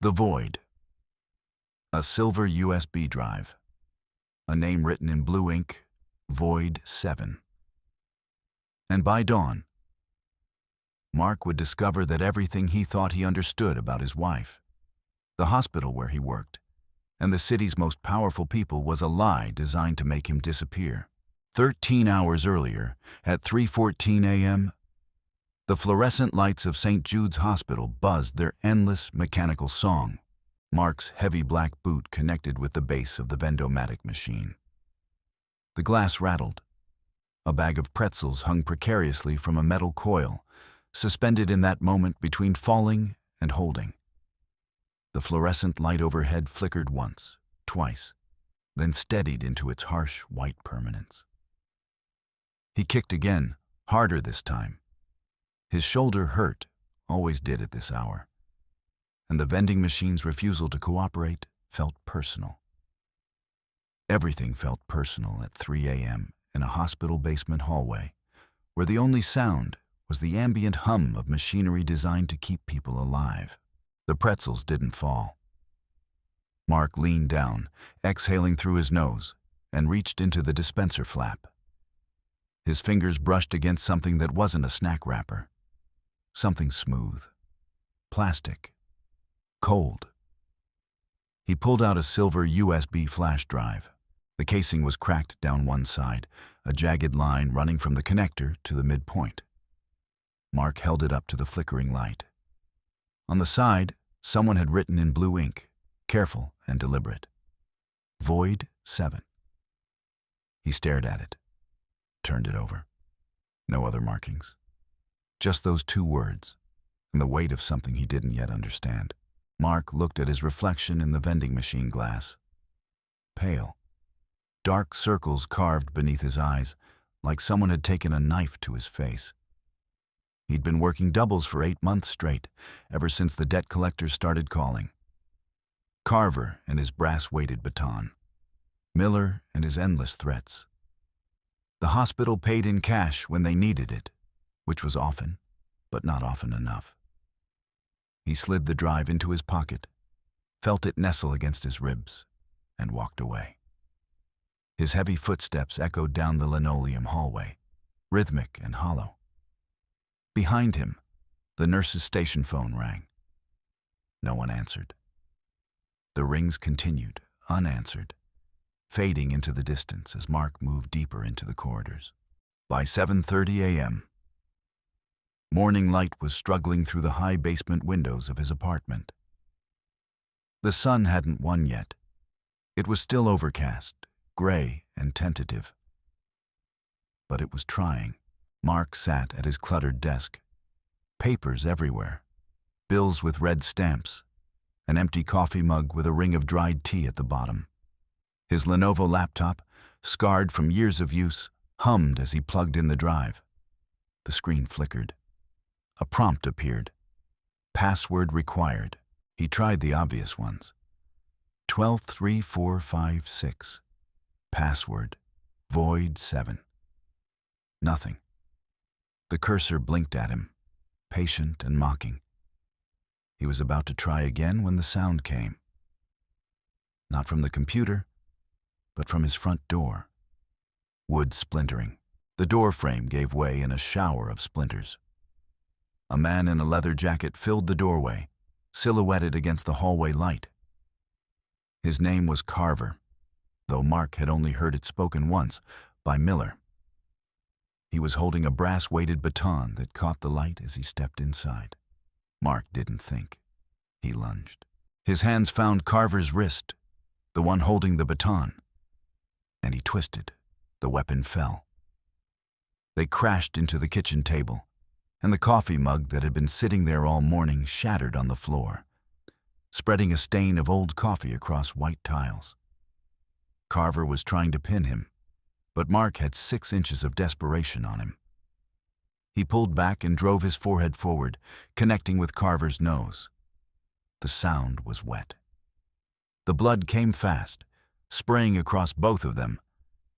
The void. A silver USB drive. A name written in blue ink, Void 7. And by dawn, Mark would discover that everything he thought he understood about his wife, the hospital where he worked, and the city's most powerful people was a lie designed to make him disappear. 13 hours earlier, at 3:14 a.m., the fluorescent lights of St. Jude's Hospital buzzed their endless mechanical song. Mark's heavy black boot connected with the base of the vendomatic machine. The glass rattled. A bag of pretzels hung precariously from a metal coil, suspended in that moment between falling and holding. The fluorescent light overhead flickered once, twice, then steadied into its harsh white permanence. He kicked again, harder this time. His shoulder hurt, always did at this hour, and the vending machine's refusal to cooperate felt personal. Everything felt personal at 3 a.m. in a hospital basement hallway, where the only sound was the ambient hum of machinery designed to keep people alive. The pretzels didn't fall. Mark leaned down, exhaling through his nose, and reached into the dispenser flap. His fingers brushed against something that wasn't a snack wrapper. Something smooth, plastic, cold. He pulled out a silver USB flash drive. The casing was cracked down one side, a jagged line running from the connector to the midpoint. Mark held it up to the flickering light. On the side, someone had written in blue ink, careful and deliberate, Void 7. He stared at it, turned it over. No other markings. Just those two words, and the weight of something he didn't yet understand. Mark looked at his reflection in the vending machine glass. Pale. Dark circles carved beneath his eyes, like someone had taken a knife to his face. He'd been working doubles for 8 months straight, ever since the debt collectors started calling. Carver and his brass-weighted baton. Miller and his endless threats. The hospital paid in cash when they needed it, which was often, but not often enough. He slid the drive into his pocket, felt it nestle against his ribs, and walked away. His heavy footsteps echoed down the linoleum hallway, rhythmic and hollow. Behind him, the nurse's station phone rang. No one answered. The rings continued, unanswered, fading into the distance as Mark moved deeper into the corridors. By 7:30 a.m., morning light was struggling through the high basement windows of his apartment. The sun hadn't won yet. It was still overcast, gray and tentative. But it was trying. Mark sat at his cluttered desk. Papers everywhere. Bills with red stamps. An empty coffee mug with a ring of dried tea at the bottom. His Lenovo laptop, scarred from years of use, hummed as he plugged in the drive. The screen flickered. A prompt appeared. Password required. He tried the obvious ones. 123456. Password. Void 7. Nothing. The cursor blinked at him, patient and mocking. He was about to try again when the sound came. Not from the computer, but from his front door. Wood splintering. The door frame gave way in a shower of splinters. A man in a leather jacket filled the doorway, silhouetted against the hallway light. His name was Carver, though Mark had only heard it spoken once, by Miller. He was holding a brass-weighted baton that caught the light as he stepped inside. Mark didn't think. He lunged. His hands found Carver's wrist, the one holding the baton, and he twisted. The weapon fell. They crashed into the kitchen table, and the coffee mug that had been sitting there all morning shattered on the floor, spreading a stain of old coffee across white tiles. Carver was trying to pin him, but Mark had 6 inches of desperation on him. He pulled back and drove his forehead forward, connecting with Carver's nose. The sound was wet. The blood came fast, spraying across both of them,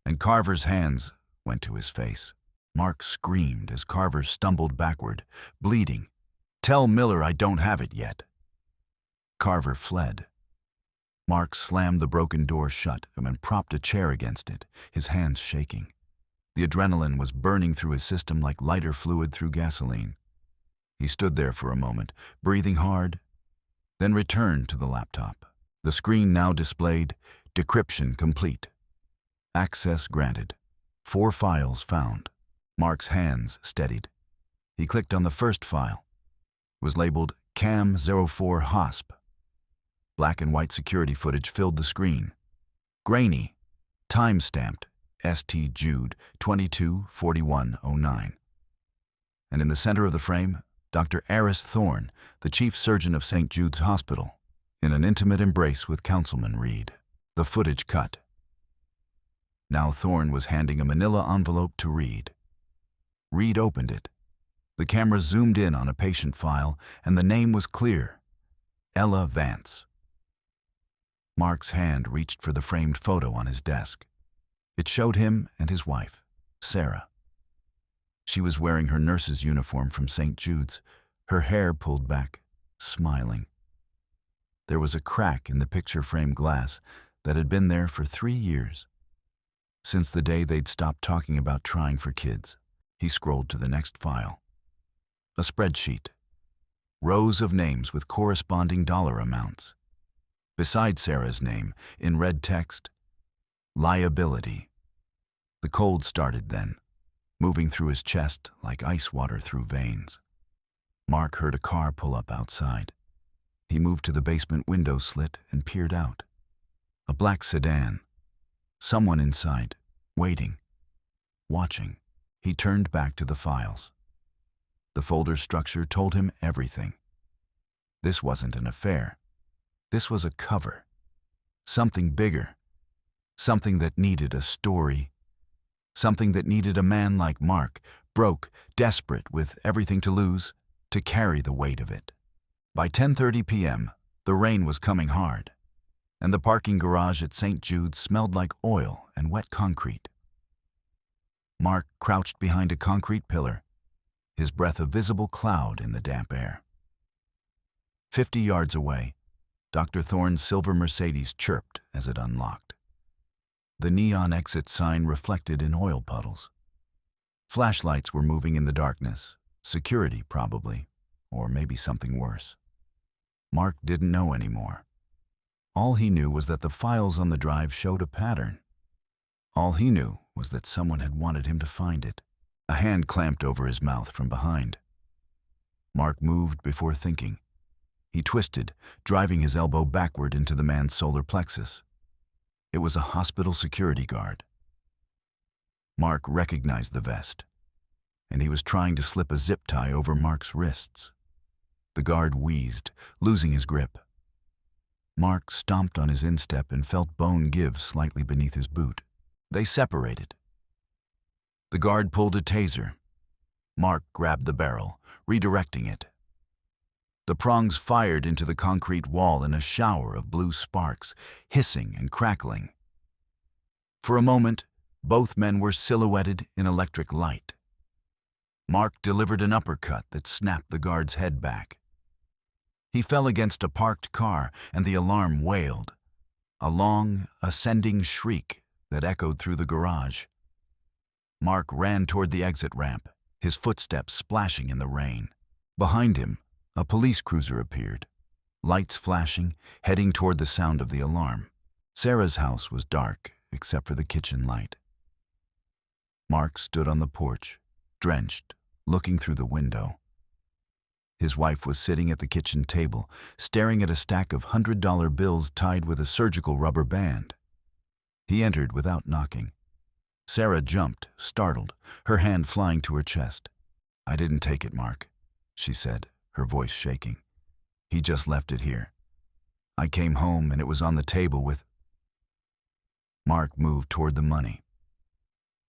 and Carver's hands went to his face. Mark screamed as Carver stumbled backward, bleeding. "Tell Miller I don't have it yet." Carver fled. Mark slammed the broken door shut and propped a chair against it, his hands shaking. The adrenaline was burning through his system like lighter fluid through gasoline. He stood there for a moment, breathing hard, then returned to the laptop. The screen now displayed, "Decryption complete. Access granted. 4 files found." Mark's hands steadied. He clicked on the first file. It was labeled CAM04 HOSP. Black and white security footage filled the screen. Grainy, time-stamped, St. Jude 22/41/09. And in the center of the frame, Dr. Aris Thorne, the chief surgeon of St. Jude's Hospital, in an intimate embrace with Councilman Reed. The footage cut. Now Thorne was handing a manila envelope to Reed. Reed opened it. The camera zoomed in on a patient file, and the name was clear: Ella Vance. Mark's hand reached for the framed photo on his desk. It showed him and his wife, Sarah. She was wearing her nurse's uniform from St. Jude's, her hair pulled back, smiling. There was a crack in the picture frame glass that had been there for 3 years, since the day they'd stopped talking about trying for kids. He scrolled to the next file. A spreadsheet. Rows of names with corresponding dollar amounts. Beside Sarah's name, in red text, liability. The cold started then, moving through his chest like ice water through veins. Mark heard a car pull up outside. He moved to the basement window slit and peered out. A black sedan. Someone inside, waiting, watching. He turned back to the files. The folder structure told him everything. This wasn't an affair. This was a cover. Something bigger. Something that needed a story. Something that needed a man like Mark, broke, desperate, with everything to lose, to carry the weight of it. By 10:30 p.m., the rain was coming hard, and the parking garage at St. Jude's smelled like oil and wet concrete. Mark crouched behind a concrete pillar, his breath a visible cloud in the damp air. 50 yards away, Dr. Thorne's silver Mercedes chirped as it unlocked. The neon exit sign reflected in oil puddles. Flashlights were moving in the darkness, security probably, or maybe something worse. Mark didn't know anymore. All he knew was that the files on the drive showed a pattern. All he knew was that someone had wanted him to find it. A hand clamped over his mouth from behind. Mark moved before thinking. He twisted, driving his elbow backward into the man's solar plexus. It was a hospital security guard. Mark recognized the vest, and he was trying to slip a zip tie over Mark's wrists. The guard wheezed, losing his grip. Mark stomped on his instep and felt bone give slightly beneath his boot. They separated. The guard pulled a taser. Mark grabbed the barrel, redirecting it. The prongs fired into the concrete wall in a shower of blue sparks, hissing and crackling. For a moment, both men were silhouetted in electric light. Mark delivered an uppercut that snapped the guard's head back. He fell against a parked car, and the alarm wailed, a long, ascending shriek that echoed through the garage. Mark ran toward the exit ramp, his footsteps splashing in the rain. Behind him, a police cruiser appeared, lights flashing, heading toward the sound of the alarm. Sarah's house was dark, except for the kitchen light. Mark stood on the porch, drenched, looking through the window. His wife was sitting at the kitchen table, staring at a stack of $100 bills tied with a surgical rubber band. He entered without knocking. Sarah jumped, startled, her hand flying to her chest. "I didn't take it, Mark," she said, her voice shaking. "He just left it here. I came home and it was on the table with..." Mark moved toward the money.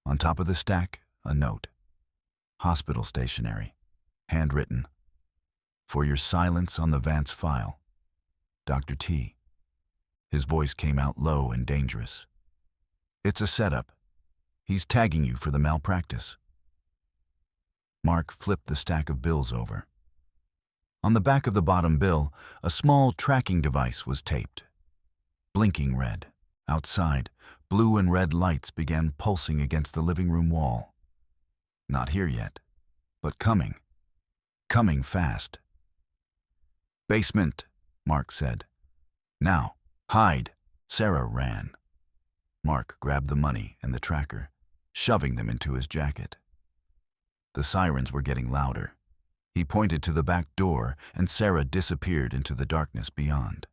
On top of the stack, a note. Hospital stationery, handwritten. "For your silence on the Vance file, Dr. T." His voice came out low and dangerous. "It's a setup. He's tagging you for the malpractice." Mark flipped the stack of bills over. On the back of the bottom bill, a small tracking device was taped. Blinking red. Outside, blue and red lights began pulsing against the living room wall. Not here yet, but coming. Coming fast. "Basement," Mark said. "Now, hide." Sarah ran. Mark grabbed the money and the tracker, shoving them into his jacket. The sirens were getting louder. He pointed to the back door, and Sarah disappeared into the darkness beyond.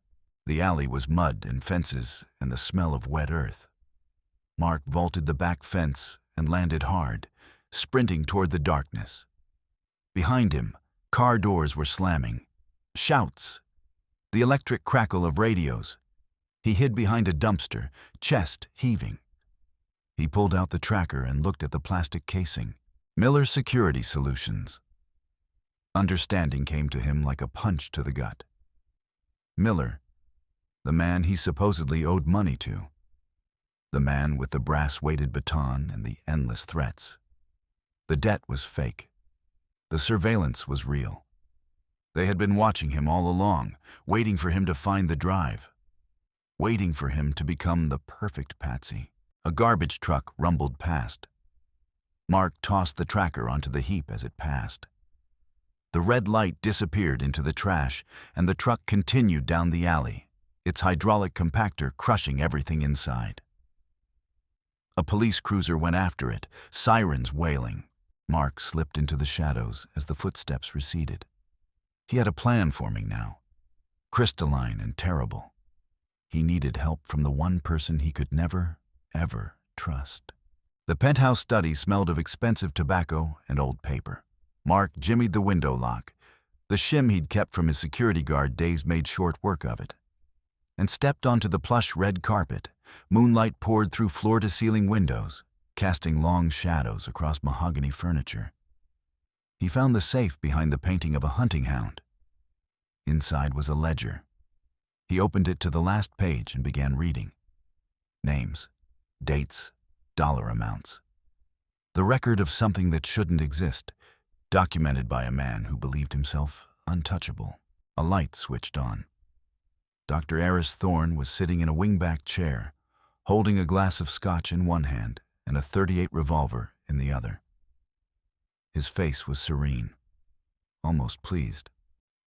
The alley was mud and fences and the smell of wet earth. Mark vaulted the back fence and landed hard, sprinting toward the darkness. Behind him, car doors were slamming. Shouts. The electric crackle of radios. He hid behind a dumpster, chest heaving. He pulled out the tracker and looked at the plastic casing. Miller Security Solutions. Understanding came to him like a punch to the gut. Miller, the man he supposedly owed money to. The man with the brass-weighted baton and the endless threats. The debt was fake. The surveillance was real. They had been watching him all along, waiting for him to find the drive. Waiting for him to become the perfect patsy. A garbage truck rumbled past. Mark tossed the tracker onto the heap as it passed. The red light disappeared into the trash, and the truck continued down the alley, its hydraulic compactor crushing everything inside. A police cruiser went after it, sirens wailing. Mark slipped into the shadows as the footsteps receded. He had a plan forming now, crystalline and terrible. He needed help from the one person he could never, ever trust. The penthouse study smelled of expensive tobacco and old paper. Mark jimmied the window lock. The shim he'd kept from his security guard days made short work of it. And stepped onto the plush red carpet. Moonlight poured through floor-to-ceiling windows, casting long shadows across mahogany furniture. He found the safe behind the painting of a hunting hound. Inside was a ledger. He opened it to the last page and began reading. Names, dates, dollar amounts. The record of something that shouldn't exist, documented by a man who believed himself untouchable. A light switched on. Dr. Eris Thorne was sitting in a wingback chair, holding a glass of scotch in one hand and a .38 revolver in the other. His face was serene, almost pleased.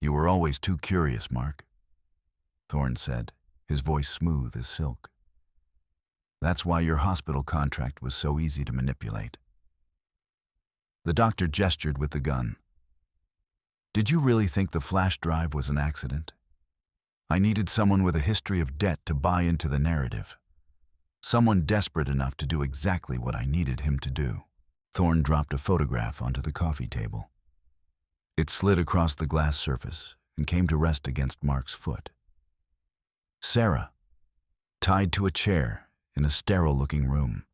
"You were always too curious, Mark," Thorne said, his voice smooth as silk. "That's why your hospital contract was so easy to manipulate." The doctor gestured with the gun. "Did you really think the flash drive was an accident? I needed someone with a history of debt to buy into the narrative. Someone desperate enough to do exactly what I needed him to do." Thorne dropped a photograph onto the coffee table. It slid across the glass surface and came to rest against Mark's foot. Sarah, tied to a chair in a sterile-looking room,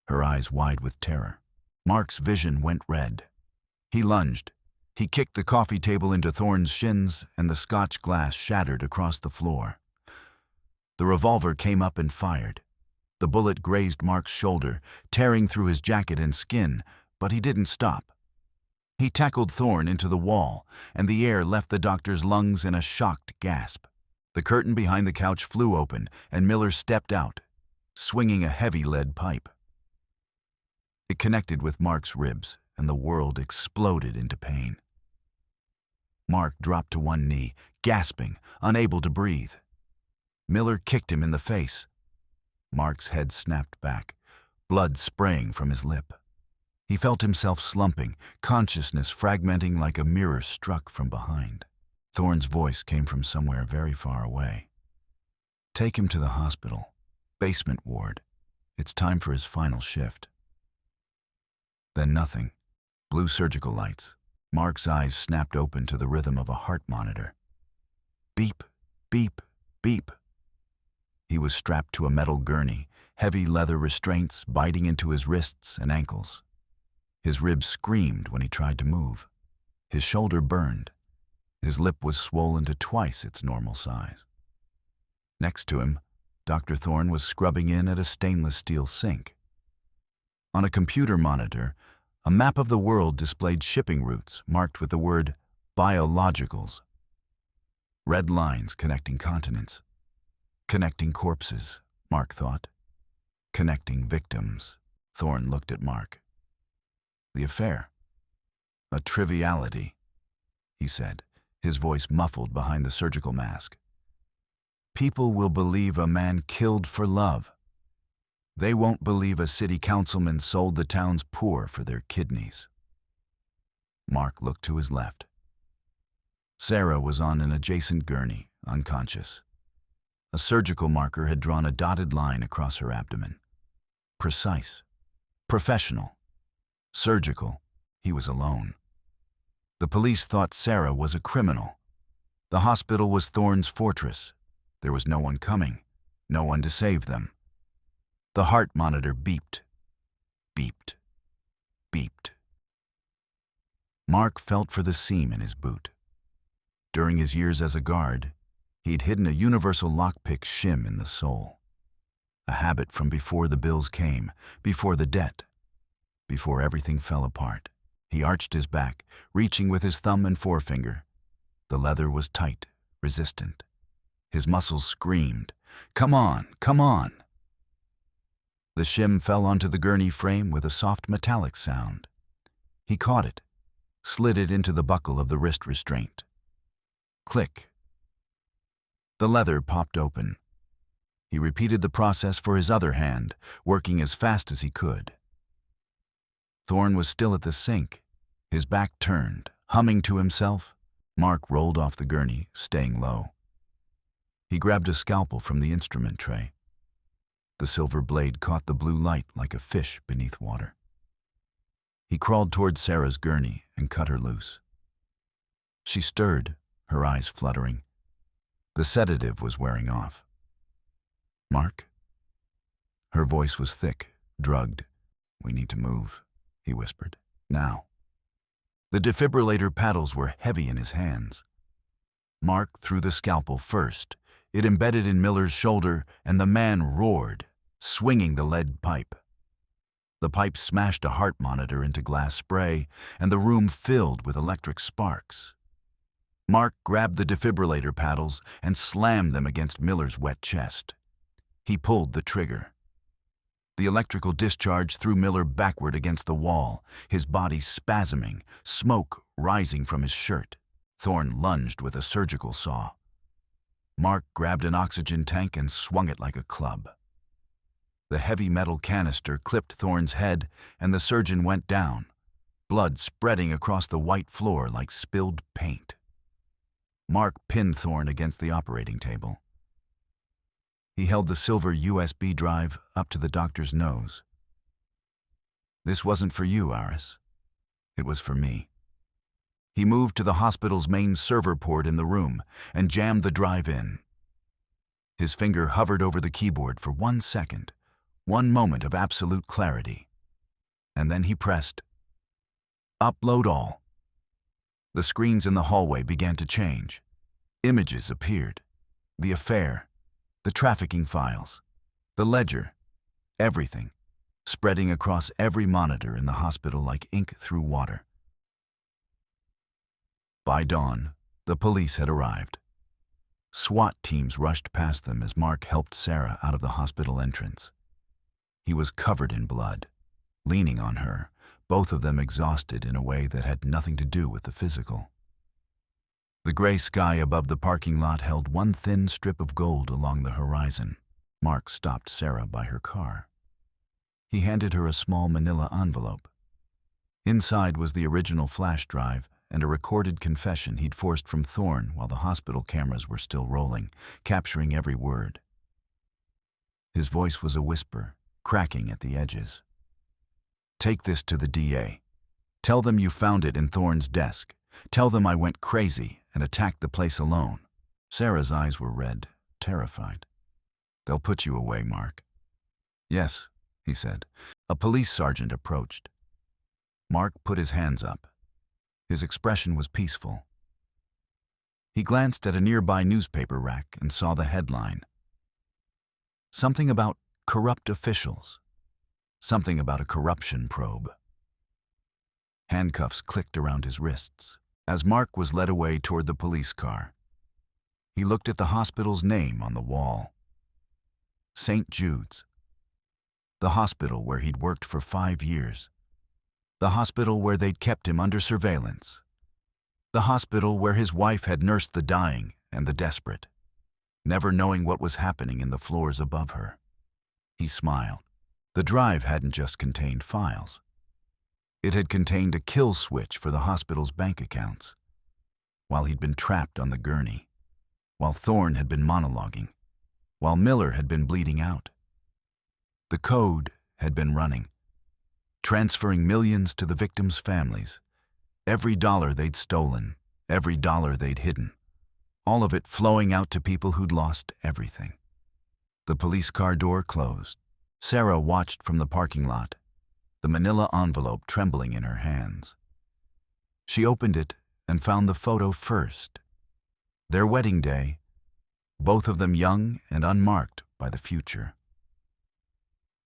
her eyes wide with terror. Mark's vision went red. He lunged. He kicked the coffee table into Thorne's shins, and the scotch glass shattered across the floor. The revolver came up and fired. The bullet grazed Mark's shoulder, tearing through his jacket and skin, but he didn't stop. He tackled Thorne into the wall, and the air left the doctor's lungs in a shocked gasp. The curtain behind the couch flew open, and Miller stepped out, swinging a heavy lead pipe. It connected with Mark's ribs, and the world exploded into pain. Mark dropped to one knee, gasping, unable to breathe. Miller kicked him in the face. Mark's head snapped back, blood spraying from his lip. He felt himself slumping, consciousness fragmenting like a mirror struck from behind. Thorne's voice came from somewhere very far away. "Take him to the hospital. Basement ward. It's time for his final shift." Then nothing. Blue surgical lights. Mark's eyes snapped open to the rhythm of a heart monitor. Beep, beep, beep. He was strapped to a metal gurney, heavy leather restraints biting into his wrists and ankles. His ribs screamed when he tried to move. His shoulder burned. His lip was swollen to twice its normal size. Next to him, Dr. Thorne was scrubbing in at a stainless steel sink. On a computer monitor, a map of the world displayed shipping routes marked with the word Biologicals. Red lines connecting continents. Connecting corpses, Mark thought. Connecting victims. Thorne looked at Mark. The affair. A triviality, he said, his voice muffled behind the surgical mask. People will believe a man killed for love. They won't believe a city councilman sold the town's poor for their kidneys. Mark looked to his left. Sarah was on an adjacent gurney, unconscious. A surgical marker had drawn a dotted line across her abdomen. Precise. Professional. Surgical. He was alone. The police thought Sarah was a criminal. The hospital was Thorne's fortress. There was no one coming, no one to save them. The heart monitor beeped. Beeped. Beeped. Mark felt for the seam in his boot. During his years as a guard, he'd hidden a universal lockpick shim in the sole. A habit from before the bills came, before the debt, before everything fell apart. He arched his back, reaching with his thumb and forefinger. The leather was tight, resistant. His muscles screamed, "Come on, come on!" The shim fell onto the gurney frame with a soft metallic sound. He caught it, slid it into the buckle of the wrist restraint. Click. The leather popped open. He repeated the process for his other hand, working as fast as he could. Thorne was still at the sink, his back turned, humming to himself. Mark rolled off the gurney, staying low. He grabbed a scalpel from the instrument tray. The silver blade caught the blue light like a fish beneath water. He crawled toward Sarah's gurney and cut her loose. She stirred, her eyes fluttering. The sedative was wearing off. "Mark?" Her voice was thick, drugged. "We need to move," he whispered. "Now." The defibrillator paddles were heavy in his hands. Mark threw the scalpel first. It embedded in Miller's shoulder, and the man roared, swinging the lead pipe. The pipe smashed a heart monitor into glass spray, and the room filled with electric sparks. Mark grabbed the defibrillator paddles and slammed them against Miller's wet chest. He pulled the trigger. The electrical discharge threw Miller backward against the wall, his body spasming, smoke rising from his shirt. Thorne lunged with a surgical saw. Mark grabbed an oxygen tank and swung it like a club. The heavy metal canister clipped Thorne's head, and the surgeon went down, blood spreading across the white floor like spilled paint. Mark pinned Thorne against the operating table. He held the silver USB drive up to the doctor's nose. "This wasn't for you, Aris. It was for me." He moved to the hospital's main server port in the room and jammed the drive in. His finger hovered over the keyboard for 1 second, one moment of absolute clarity. And then he pressed, "Upload all." The screens in the hallway began to change. Images appeared. The affair, the trafficking files, the ledger, everything, spreading across every monitor in the hospital like ink through water. By dawn, the police had arrived. SWAT teams rushed past them as Mark helped Sarah out of the hospital entrance. He was covered in blood, leaning on her, both of them exhausted in a way that had nothing to do with the physical. The gray sky above the parking lot held one thin strip of gold along the horizon. Mark stopped Sarah by her car. He handed her a small manila envelope. Inside was the original flash drive and a recorded confession he'd forced from Thorne while the hospital cameras were still rolling, capturing every word. His voice was a whisper, cracking at the edges. "Take this to the DA. Tell them you found it in Thorne's desk. Tell them I went crazy and attacked the place alone." Sarah's eyes were red, terrified. "They'll put you away, Mark." "Yes," he said. A police sergeant approached. Mark put his hands up. His expression was peaceful. He glanced at a nearby newspaper rack and saw the headline. Something about corrupt officials. Something about a corruption probe. Handcuffs clicked around his wrists. As Mark was led away toward the police car, he looked at the hospital's name on the wall. St. Jude's. The hospital where he'd worked for 5 years. The hospital where they'd kept him under surveillance. The hospital where his wife had nursed the dying and the desperate, never knowing what was happening in the floors above her. He smiled. The drive hadn't just contained files. It had contained a kill switch for the hospital's bank accounts. While he'd been trapped on the gurney, while Thorne had been monologuing, while Miller had been bleeding out, the code had been running, transferring millions to the victims' families. Every dollar they'd stolen, every dollar they'd hidden, all of it flowing out to people who'd lost everything. The police car door closed. Sarah watched from the parking lot, the manila envelope trembling in her hands. She opened it and found the photo first. Their wedding day, both of them young and unmarked by the future.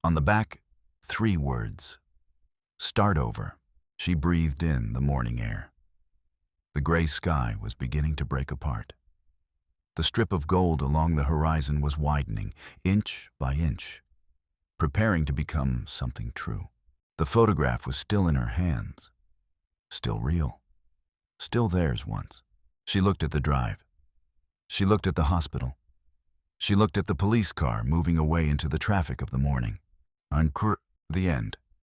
On the back, 3 words. Start over. She breathed in the morning air. The gray sky was beginning to break apart. The strip of gold along the horizon was widening, inch by inch, preparing to become something true. The photograph was still in her hands, still real, still theirs once. She looked at the drive. She looked at the hospital. She looked at the police car moving away into the traffic of the morning. The end.